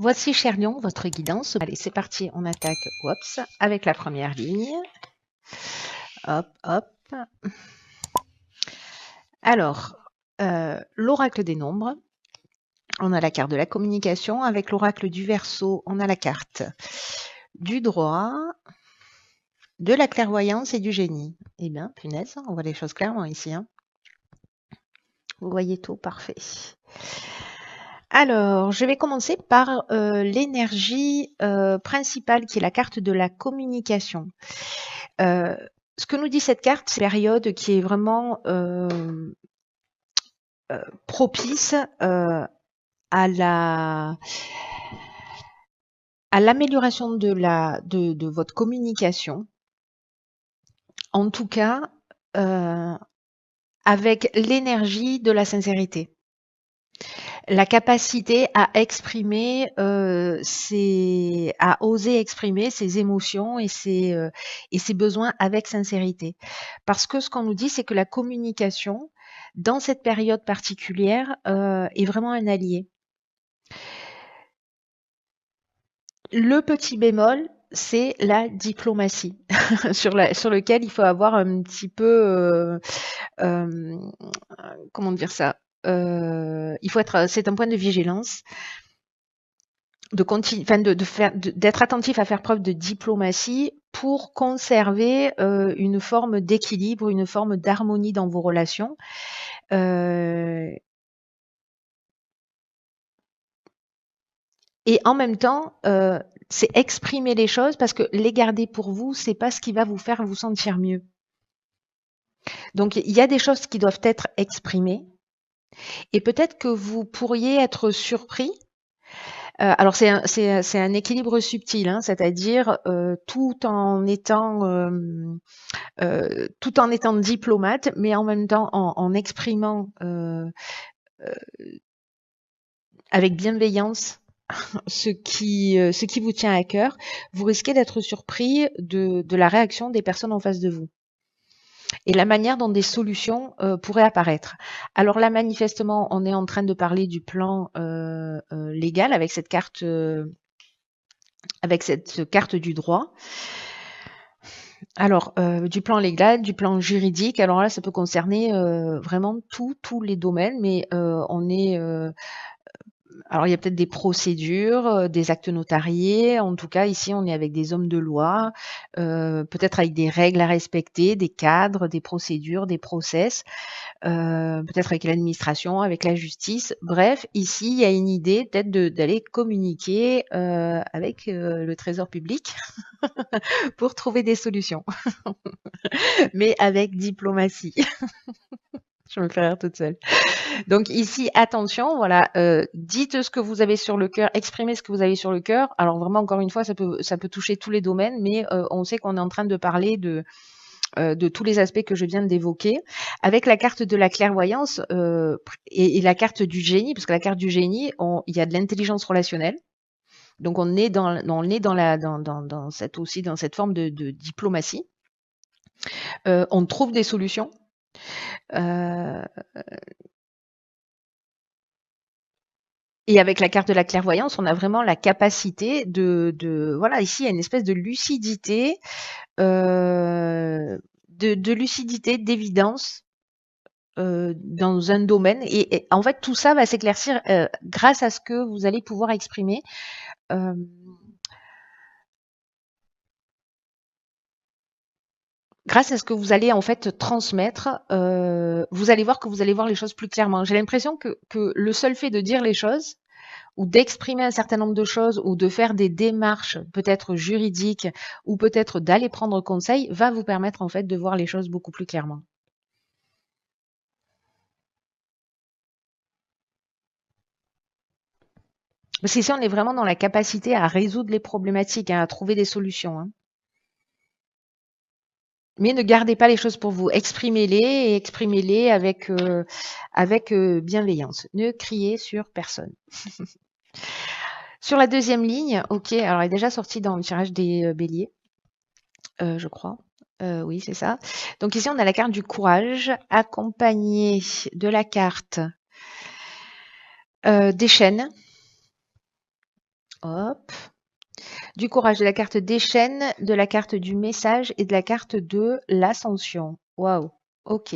Voici, cher lion, votre guidance. Allez, c'est parti, on attaque oups, avec la première ligne. Hop, hop. Alors, l'oracle des nombres. On a la carte de la communication. Avec l'oracle du Verseau, on a la carte du droit, de la clairvoyance et du génie. Eh bien, punaise, on voit les choses clairement ici. Hein. Vous voyez tout, parfait. Alors, je vais commencer par l'énergie principale qui est la carte de la communication. Ce que nous dit cette carte, c'est une période qui est vraiment propice à l'amélioration de votre communication. En tout cas, avec l'énergie de la sincérité. La capacité à exprimer, à oser exprimer ses émotions et ses besoins avec sincérité. Parce que ce qu'on nous dit, c'est que la communication, dans cette période particulière, est vraiment un allié. Le petit bémol, c'est la diplomatie, sur lequel il faut avoir un petit peu, comment dire ça? C'est un point de vigilance, d'être attentif à faire preuve de diplomatie pour conserver une forme d'équilibre, une forme d'harmonie dans vos relations. Et en même temps, c'est exprimer les choses parce que les garder pour vous, c'est pas ce qui va vous faire vous sentir mieux. Donc il y a des choses qui doivent être exprimées et peut-être que vous pourriez être surpris. Alors c'est un équilibre subtil, hein, c'est-à-dire tout en étant diplomate, mais en même temps en exprimant avec bienveillance ce qui vous tient à cœur, vous risquez d'être surpris de la réaction des personnes en face de vous et la manière dont des solutions pourraient apparaître. Alors là, manifestement, on est en train de parler du plan légal avec cette carte du droit. Alors, du plan légal, du plan juridique, alors là, ça peut concerner vraiment tous les domaines, mais on est alors, il y a peut-être des procédures, des actes notariés. En tout cas, ici, on est avec des hommes de loi, peut-être avec des règles à respecter, des cadres, des procédures, des process, peut-être avec l'administration, avec la justice. Bref, ici, il y a une idée peut-être d'aller communiquer avec le trésor public pour trouver des solutions, mais avec diplomatie. Je me fais rire toute seule. Donc ici, attention, voilà, dites ce que vous avez sur le cœur, exprimez ce que vous avez sur le cœur. Alors vraiment, encore une fois, ça peut toucher tous les domaines, mais on sait qu'on est en train de parler de tous les aspects que je viens d'évoquer. Avec la carte de la clairvoyance et la carte du génie, parce que la carte du génie, il y a de l'intelligence relationnelle. Donc on est dans cette forme de diplomatie. On trouve des solutions. Et avec la carte de la clairvoyance, on a vraiment la capacité voilà, ici il y a une espèce de lucidité, lucidité, d'évidence dans un domaine. Et en fait, tout ça va s'éclaircir grâce à ce que vous allez pouvoir exprimer. Grâce à ce que vous allez en fait transmettre, vous allez voir que vous allez voir les choses plus clairement. J'ai l'impression que le seul fait de dire les choses ou d'exprimer un certain nombre de choses ou de faire des démarches peut-être juridiques ou peut-être d'aller prendre conseil va vous permettre en fait de voir les choses beaucoup plus clairement. Parce qu'ici, on est vraiment dans la capacité à résoudre les problématiques, hein, à trouver des solutions. Hein. Mais ne gardez pas les choses pour vous. Exprimez-les et exprimez-les avec bienveillance. Ne criez sur personne. Sur la deuxième ligne, ok, alors elle est déjà sortie dans le tirage des béliers, je crois. Oui, c'est ça. Donc ici, on a la carte du courage, accompagnée de la carte des chaînes. Hop. Du courage, de la carte des chaînes, de la carte du message et de la carte de l'ascension. Waouh. Ok.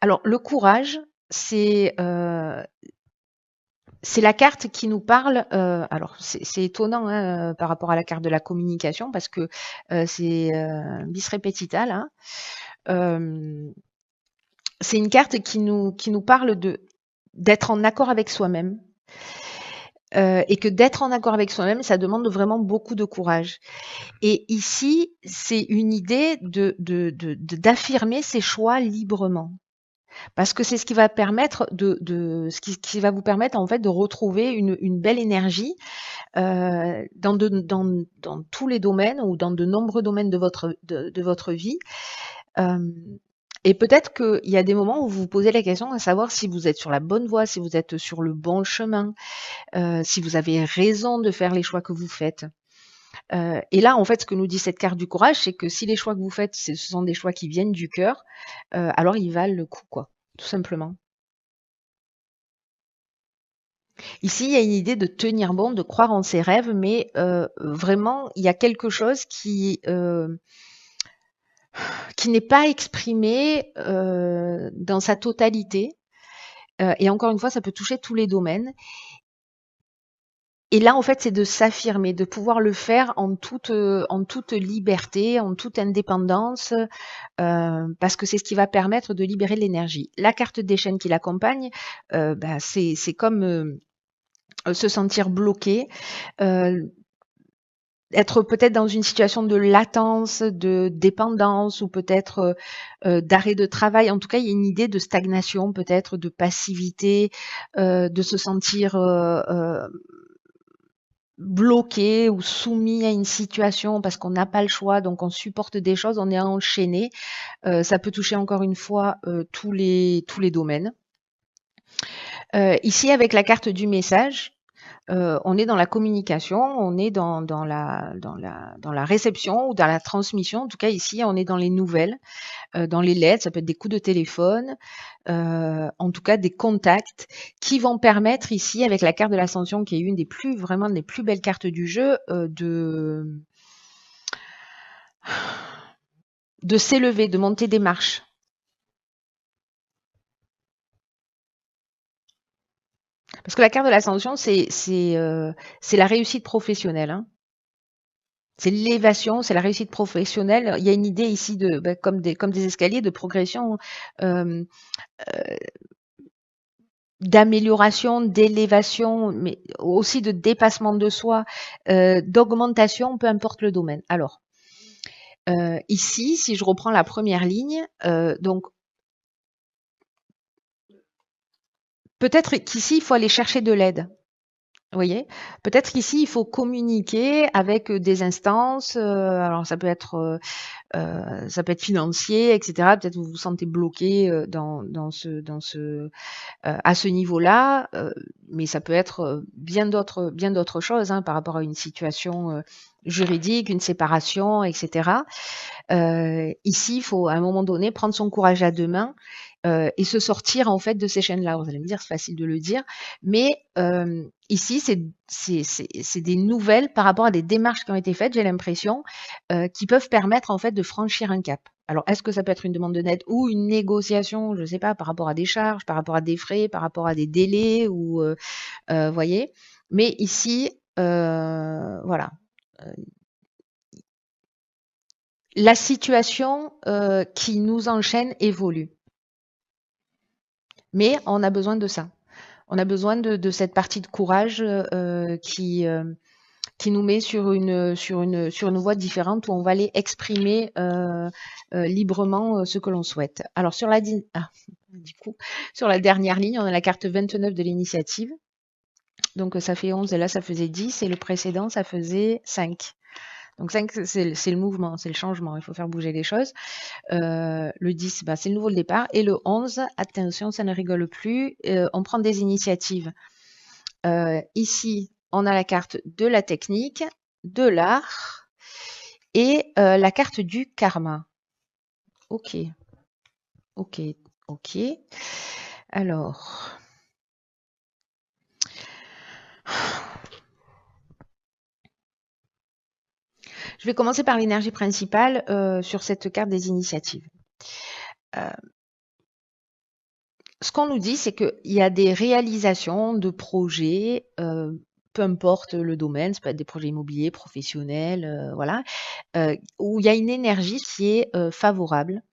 Alors, le courage, c'est c'est la carte qui nous parle. Alors, c'est étonnant hein, par rapport à la carte de la communication parce que c'est bis repetita là. Euh, c'est une carte qui nous parle de d'être en accord avec soi-même. Et que d'être en accord avec soi-même, ça demande vraiment beaucoup de courage. Et ici, c'est une idée d'affirmer ses choix librement. Parce que c'est ce qui va permettre qui va vous permettre en fait de retrouver une belle énergie dans tous les domaines ou dans de nombreux domaines de votre vie. Euh, et peut-être qu'il y a des moments où vous vous posez la question à savoir si vous êtes sur la bonne voie, si vous êtes sur le bon chemin, si vous avez raison de faire les choix que vous faites. Et là, en fait, ce que nous dit cette carte du courage, c'est que si les choix que vous faites, ce sont des choix qui viennent du cœur, alors ils valent le coup, quoi, tout simplement. Ici, il y a une idée de tenir bon, de croire en ses rêves, mais vraiment, il y a quelque chose qui n'est pas exprimé dans sa totalité. Et encore une fois, ça peut toucher tous les domaines. Et là, en fait, c'est de s'affirmer, de pouvoir le faire en toute liberté, en toute indépendance, parce que c'est ce qui va permettre de libérer de l'énergie. La carte des chaînes qui l'accompagne, bah, c'est comme se sentir bloqué, euh, être peut-être dans une situation de latence, de dépendance ou peut-être d'arrêt de travail. En tout cas, il y a une idée de stagnation, peut-être de passivité, de se sentir bloqué ou soumis à une situation parce qu'on n'a pas le choix, donc on supporte des choses, on est enchaîné. Ça peut toucher encore une fois tous les domaines. Ici, avec la carte du message, on est dans la communication, on est dans la réception ou dans la transmission. En tout cas, ici, on est dans les nouvelles, dans les lettres, ça peut être des coups de téléphone, en tout cas des contacts qui vont permettre ici, avec la carte de l'ascension, qui est une des plus vraiment des plus belles cartes du jeu, de s'élever, de monter des marches. Parce que la carte de l'ascension, c'est la réussite professionnelle. Hein. C'est l'élévation, c'est la réussite professionnelle. Il y a une idée ici de, bah, comme des escaliers de progression, euh, d'amélioration, d'élévation, mais aussi de dépassement de soi, d'augmentation, peu importe le domaine. Alors, ici, si je reprends la première ligne, donc peut-être qu'ici, il faut aller chercher de l'aide. Vous voyez? Peut-être qu'ici, il faut communiquer avec des instances. Alors, ça peut être financier, etc. Peut-être vous vous sentez bloqué à ce niveau-là, mais ça peut être bien d'autres choses hein, par rapport à une situation juridique, une séparation, etc. Ici, il faut à un moment donné prendre son courage à deux mains et se sortir en fait de ces chaînes-là. Vous allez me dire, c'est facile de le dire, mais ici, c'est des nouvelles par rapport à des démarches qui ont été faites, j'ai l'impression, qui peuvent permettre en fait de franchir un cap. Alors, est-ce que ça peut être une demande de net ou une négociation, je ne sais pas, par rapport à des charges, par rapport à des frais, par rapport à des délais, ou voyez. Mais ici, voilà, la situation qui nous enchaîne évolue. Mais on a besoin de ça. On a besoin de cette partie de courage qui nous met sur une voie différente où on va aller exprimer librement ce que l'on souhaite. Alors du coup, sur la dernière ligne, on a la carte 29 de l'initiative. Donc ça fait 11 et là ça faisait 10 et le précédent ça faisait 5. Donc 5 c'est le mouvement, c'est le changement, il faut faire bouger les choses. Le 10, bah, c'est le nouveau départ. Et le 11, attention, ça ne rigole plus, on prend des initiatives. Ici, on a la carte de la technique, de l'art et la carte du karma. Ok, ok, ok. Alors, Je vais commencer par l'énergie principale sur cette carte des initiatives. Ce qu'on nous dit, c'est qu'il y a des réalisations de projets, peu importe le domaine, ça peut être des projets immobiliers, professionnels, voilà, où il y a une énergie qui est favorable.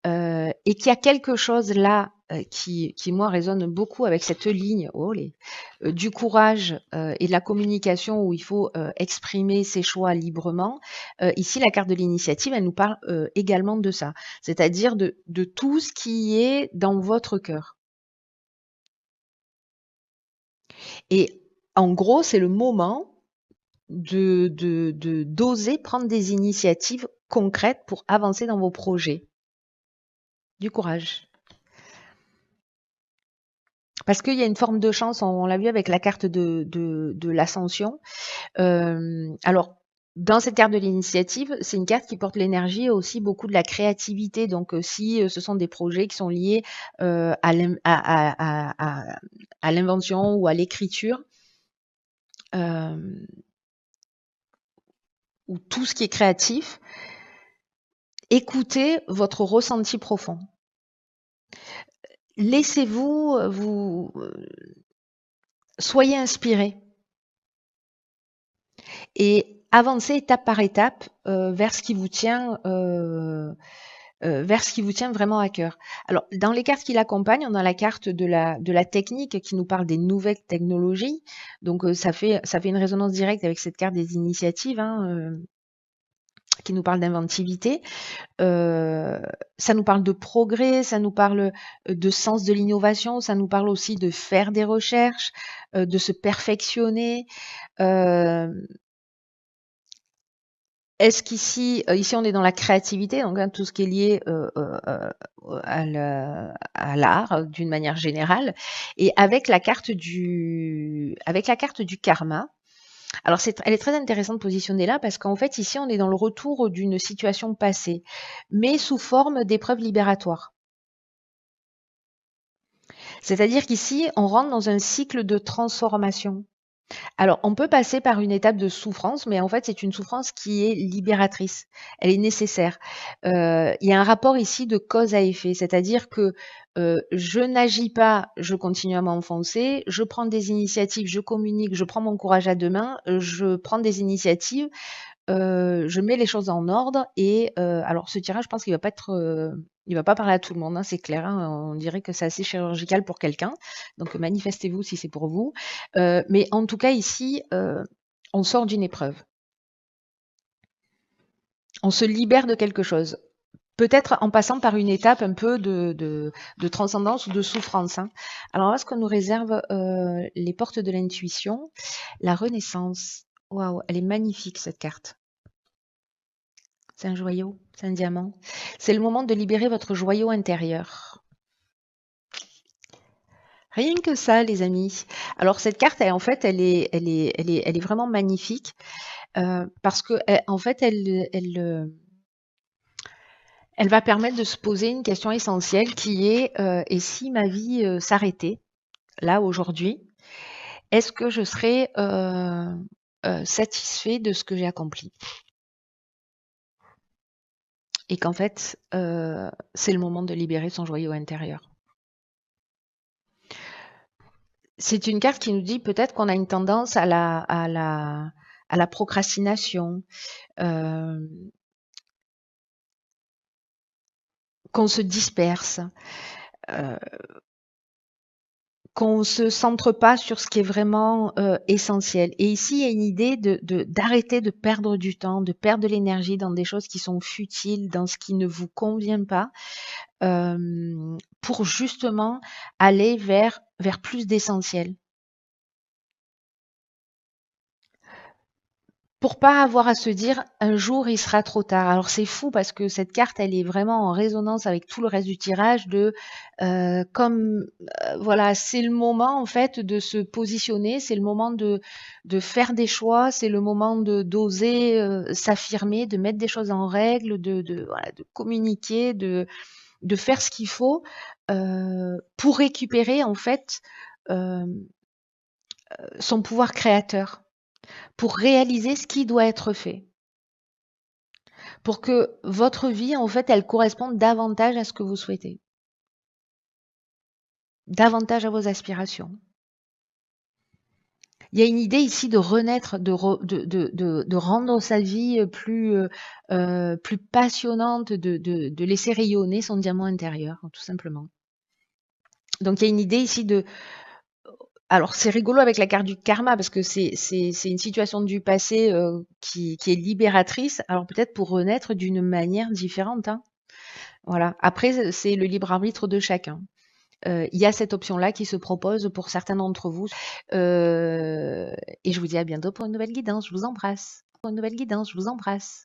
Et qu'il y a quelque chose là qui moi résonne beaucoup avec cette ligne du courage et de la communication où il faut exprimer ses choix librement. Ici, la carte de l'initiative, elle nous parle également de ça, c'est-à-dire de tout ce qui est dans votre cœur. Et en gros, c'est le moment d'oser prendre des initiatives concrètes pour avancer dans vos projets. Du courage. Parce qu'il y a une forme de chance, on l'a vu avec la carte de l'ascension. Alors, dans cette carte de l'initiative, c'est une carte qui porte l'énergie et aussi beaucoup de la créativité. Donc, si ce sont des projets qui sont liés à l'invention ou à l'écriture, ou tout ce qui est créatif, écoutez votre ressenti profond. Laissez-vous, soyez inspiré et avancez étape par étape vers ce qui vous tient vraiment à cœur. Alors, dans les cartes qui l'accompagnent, on a la carte de la technique qui nous parle des nouvelles technologies. Donc, ça fait une résonance directe avec cette carte des initiatives, qui nous parle d'inventivité. Ça nous parle de progrès, ça nous parle de sens de l'innovation, ça nous parle aussi de faire des recherches, de se perfectionner. Est-ce qu'ici, ici on est dans la créativité, donc tout ce qui est lié à l'art d'une manière générale, et avec la carte du karma. Alors elle est très intéressante positionnée là parce qu'en fait ici on est dans le retour d'une situation passée, mais sous forme d'épreuve libératoire. C'est-à-dire qu'ici on rentre dans un cycle de transformation. Alors, on peut passer par une étape de souffrance, mais en fait, c'est une souffrance qui est libératrice. Elle est nécessaire. Il y a un rapport ici de cause à effet, c'est-à-dire que je n'agis pas, je continue à m'enfoncer, je prends des initiatives, je communique, je prends mon courage à deux mains, je prends des initiatives, je mets les choses en ordre et alors ce tirage, je pense qu'il va pas être, il va pas parler à tout le monde, hein, c'est clair, hein, on dirait que c'est assez chirurgical pour quelqu'un, donc manifestez-vous si c'est pour vous. Mais en tout cas ici, on sort d'une épreuve. On se libère de quelque chose. Peut-être en passant par une étape un peu de transcendance ou de souffrance, hein. Alors là, ce que nous réserve les portes de l'intuition, la renaissance. Waouh, elle est magnifique cette carte. C'est un joyau, c'est un diamant. C'est le moment de libérer votre joyau intérieur. Rien que ça, les amis. Alors cette carte, en fait, elle est vraiment magnifique parce que, en fait, elle va permettre de se poser une question essentielle qui est et si ma vie s'arrêtait là aujourd'hui, est-ce que je serais satisfait de ce que j'ai accompli? Et qu'en fait, c'est le moment de libérer son joyau intérieur. C'est une carte qui nous dit peut-être qu'on a une tendance à la procrastination, qu'on se disperse, qu'on ne se centre pas sur ce qui est vraiment essentiel. Et ici, il y a une idée d'arrêter de perdre du temps, de perdre de l'énergie dans des choses qui sont futiles, dans ce qui ne vous convient pas, pour justement aller vers plus d'essentiel. Pour pas avoir à se dire un jour il sera trop tard. Alors c'est fou parce que cette carte elle est vraiment en résonance avec tout le reste du tirage comme voilà, c'est le moment en fait de se positionner, c'est le moment de faire des choix, c'est le moment de d'oser s'affirmer, de mettre des choses en règle, voilà, de communiquer, de faire ce qu'il faut pour récupérer en fait son pouvoir créateur, pour réaliser ce qui doit être fait. pour que votre vie, en fait, elle corresponde davantage à ce que vous souhaitez, davantage à vos aspirations. Il y a une idée ici de renaître, de rendre sa vie plus passionnante, de laisser rayonner son diamant intérieur, tout simplement. Donc il y a une idée ici de... Alors c'est rigolo avec la carte du karma parce que c'est une situation du passé qui est libératrice. Alors peut-être pour renaître d'une manière différente, hein. Voilà. Après c'est le libre arbitre de chacun. Il y a cette option-là qui se propose pour certains d'entre vous. Et je vous dis à bientôt pour une nouvelle guidance. Je vous embrasse. Pour une nouvelle guidance, je vous embrasse.